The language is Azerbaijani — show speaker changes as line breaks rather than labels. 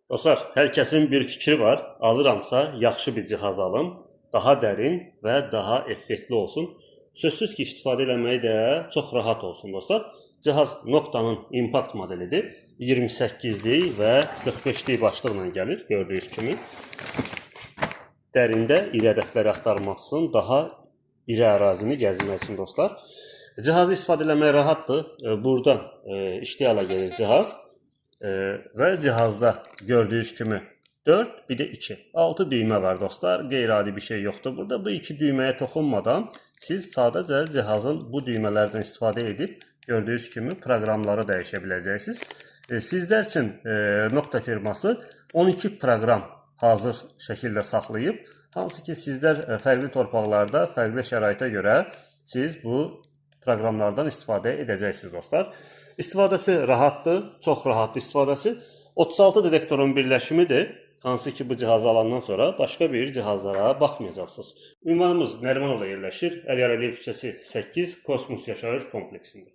Dostlar, hər kəsin bir fikri var. Alıramsa yaxşı bir cihaz alım, daha dərin və daha effektli olsun. Sözsüz ki, istifadə eləməyi də çox rahat olsun dostlar. Cihaz Nocta'nın Impact modelidir. 28'lik və 45'lik başlıqla gəlir, gördüyünüz kimi. Dərində iri hədəfləri axtarmaq üçün, daha iri ərazini gəzmək üçün dostlar. Cihazı istifadə eləmək rahatdır. Buradan iştiyala gelir cihaz. Və cihazda gördüyünüz kimi 4, bir də 2. 6 düymə var dostlar. Qeyri-adi bir şey yoxdur burada. Bu 2 düyməyə toxunmadan siz sadəcə cihazın bu düymələrdən istifadə edib gördüyünüz kimi proqramları dəyişə biləcəksiniz. Sizlər üçün Nocta firması 12 proqram hazır şəkildə saxlayıb. Hansı ki sizlər fərqli torpaqlarda, fərqli şəraitə görə siz bu proqramlardan istifadə edəcəksiniz dostlar. İstifadəsi rahatdır, çox rahatdır istifadəsi. 36 detektorun birləşimidir. Hansı ki bu cihazı alandan sonra başqa bir cihazlara baxmayacaqsınız. Ünvanımız Nərimanovda yerləşir. Əliyar Əliyev küçəsi 8, Kosmos yaşayış kompleksində.